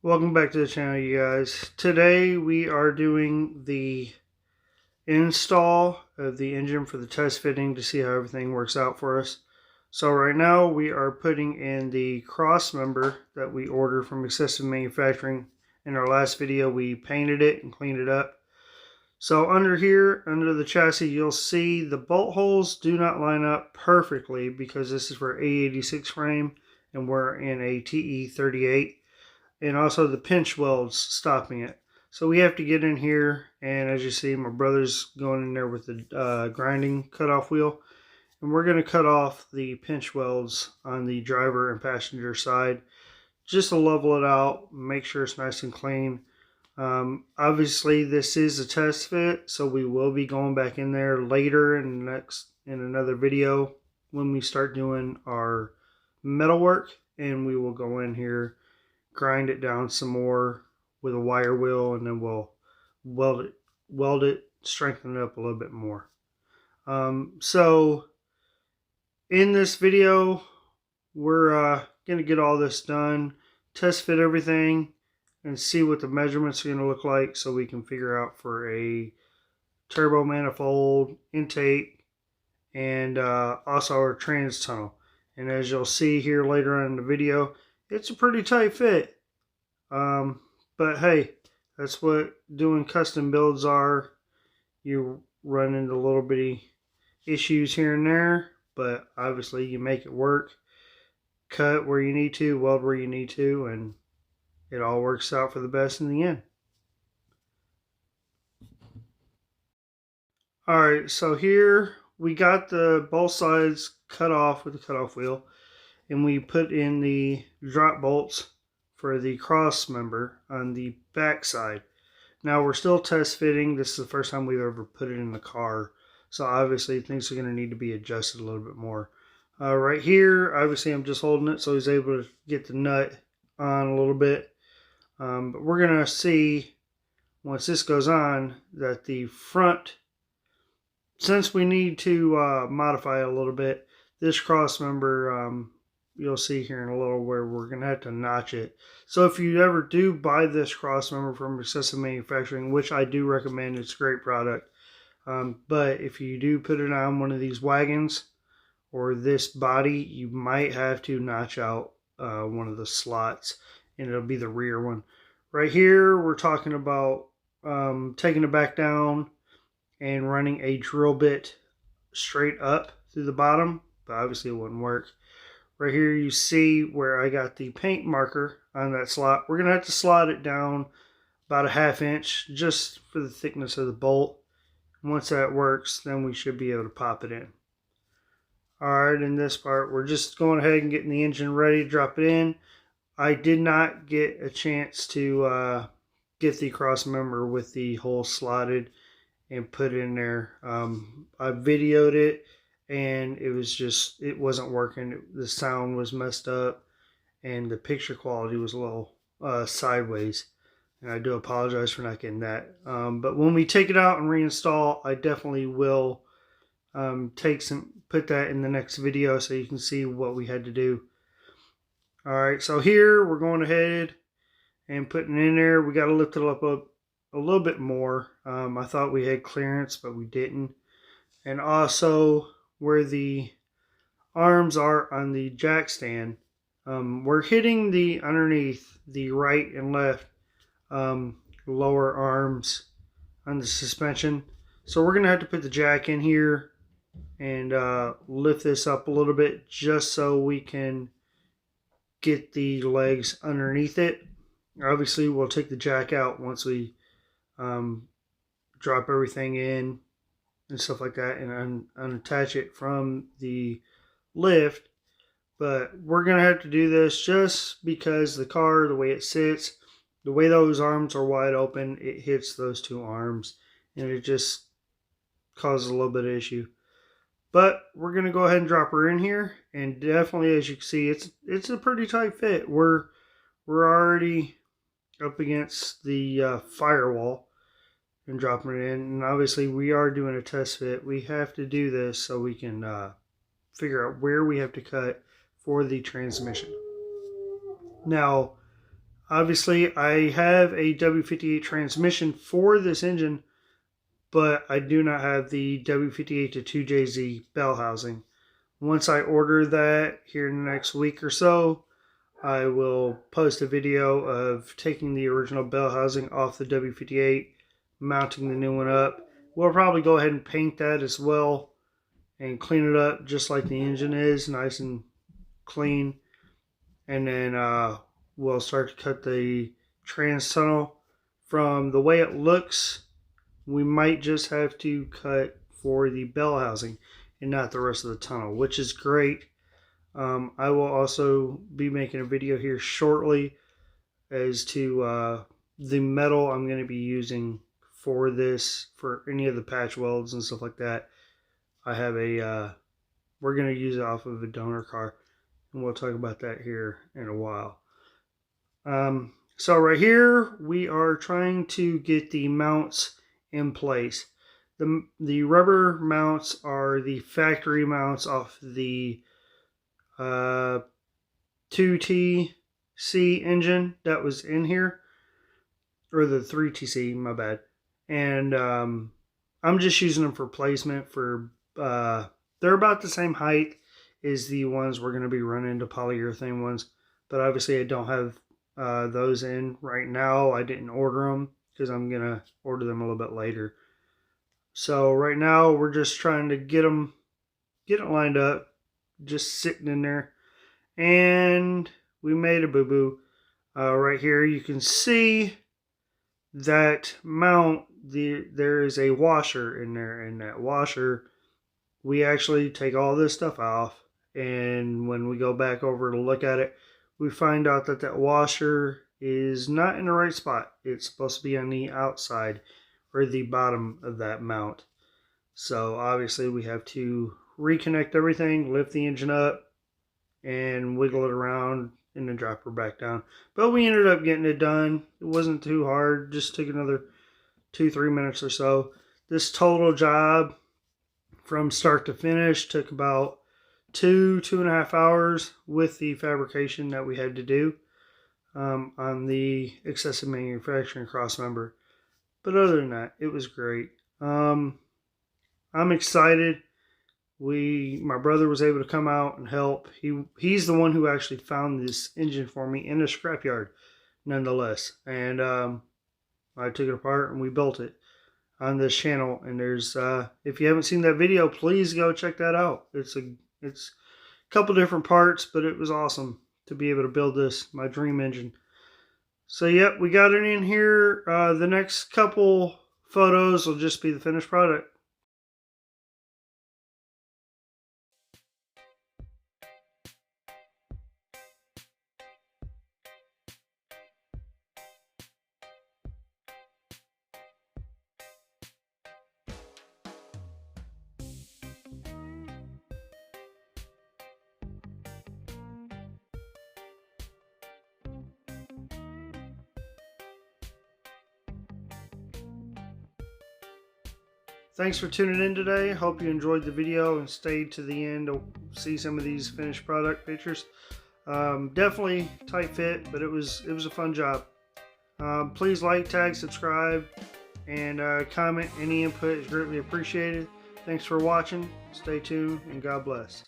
Welcome back to the channel, you guys. Today we are doing the install of the engine for the test fitting to see how everything works out for us. So right now we are putting in the cross member that we ordered from Excessive Manufacturing. In our last video we painted it and cleaned it up. So under here, under the chassis, you'll see the bolt holes do not line up perfectly because this is for A86 frame and we're in a TE38. And also the pinch welds stopping it. So we have to get in here, and as you see, my brother's going in there with the grinding cutoff wheel, and we're going to cut off the pinch welds on the driver and passenger side just to level it out, make sure it's nice and clean. Obviously this is a test fit, so we will be going back in there later in another video when we start doing our metal work, and we will go in here, grind it down some more with a wire wheel, and then we'll weld it, strengthen it up a little bit more. So in this video, we're going to get all this done, test fit everything, and see what the measurements are going to look like so we can figure out for a turbo manifold, intake, and also our trans tunnel. And as you'll see here later on in the video, it's a pretty tight fit. But hey, that's what doing custom builds are. You run into little bitty issues here and there, but obviously you make it work. Cut where you need to, weld where you need to, and it all works out for the best in the end. Alright, so here we got the both sides cut off with the cutoff wheel, and we put in the drop bolts for the cross member on the back side. Now we're still test fitting. This is the first time we've ever put it in the car, so obviously things are going to need to be adjusted a little bit more. Right here, obviously I'm just holding it so he's able to get the nut on a little bit. But we're going to see once this goes on that the front, since we need to modify it a little bit, this cross member, you'll see here in a little where we're going to have to notch it. So if you ever do buy this cross member from Excessive Manufacturing, which I do recommend, it's a great product. But if you do put it on one of these wagons or this body, you might have to notch out one of the slots, and it'll be the rear one. Right here, we're talking about taking it back down and running a drill bit straight up through the bottom, but obviously it wouldn't work. Right here you see where I got the paint marker on that slot. We're going to have to slide it down about a ½ inch just for the thickness of the bolt. Once that works, then we should be able to pop it in. Alright, in this part we're just going ahead and getting the engine ready to drop it in. I did not get a chance to get the cross member with the hole slotted and put it in there. I videoed it, and it wasn't working. The sound was messed up, and the picture quality was a little sideways, and I do apologize for not getting that. But when we take it out and reinstall, I definitely will put that in the next video so you can see what we had to do. Alright, so here we're going ahead and putting it in there. We got to lift it up a little bit more. I thought we had clearance, but we didn't. And also where the arms are on the jack stand, we're hitting the underneath the right and left lower arms on the suspension. So we're going to have to put the jack in here and lift this up a little bit just so we can get the legs underneath it. Obviously we'll take the jack out once we drop everything in and stuff like that, and unattach it from the lift. But we're gonna have to do this just because the car, the way it sits, the way those arms are wide open, it hits those two arms and it just causes a little bit of issue. But we're gonna go ahead and drop her in here, and definitely, as you can see, it's a pretty tight fit. We're already up against the firewall and dropping it in, and obviously we are doing a test fit. We have to do this so we can figure out where we have to cut for the transmission. Now Obviously, I have a W58 transmission for this engine, but I do not have the W58 to 2JZ bell housing. Once I order that here in the next week or so, I will post a video of taking the original bell housing off the W58, mounting the new one up. We'll probably go ahead and paint that as well and clean it up just like the engine is, nice and clean. And then we'll start to cut the trans tunnel. From the way it looks, we might just have to cut for the bell housing and not the rest of the tunnel, which is great. I will also be making a video here shortly as to the metal I'm going to be using for this, for any of the patch welds and stuff like that. I have a, we're going to use it off of a donor car, and we'll talk about that here in a while. So right here, we are trying to get the mounts in place. The rubber mounts are the factory mounts off the 2TC engine that was in here, or the 3TC, my bad. And I'm just using them for placement. For they're about the same height as the ones we're going to be running, the polyurethane ones, but obviously I don't have those in right now. I didn't order them because I'm going to order them a little bit later. So right now we're just trying to get it lined up, just sitting in there. And we made a boo-boo. Right here you can see that mount, there is a washer in there, and that washer, we actually take all this stuff off, and when we go back over to look at it, we find out that that washer is not in the right spot. It's supposed to be on the outside or the bottom of that mount. So obviously we have to reconnect everything, lift the engine up, and wiggle it around, and then drop her back down. But we ended up getting it done. It wasn't too hard, just took another 2-3 minutes or so. This total job from start to finish took about 2.5 hours with the fabrication that we had to do on the excessive manufacturing cross member. But other than that, it was great. I'm excited. My brother was able to come out and help. He's the one who actually found this engine for me in a scrapyard, nonetheless. And I took it apart and we built it on this channel. And there's if you haven't seen that video, please go check that out. It's a couple different parts, but it was awesome to be able to build this, my dream engine. So yep, we got it in here. The next couple photos will just be the finished product. Thanks for tuning in today. Hope you enjoyed the video and stayed to the end to see some of these finished product pictures. Definitely tight fit, but it was a fun job. Please like, tag, subscribe, and comment. Any input is greatly appreciated. Thanks for watching. Stay tuned, and God bless.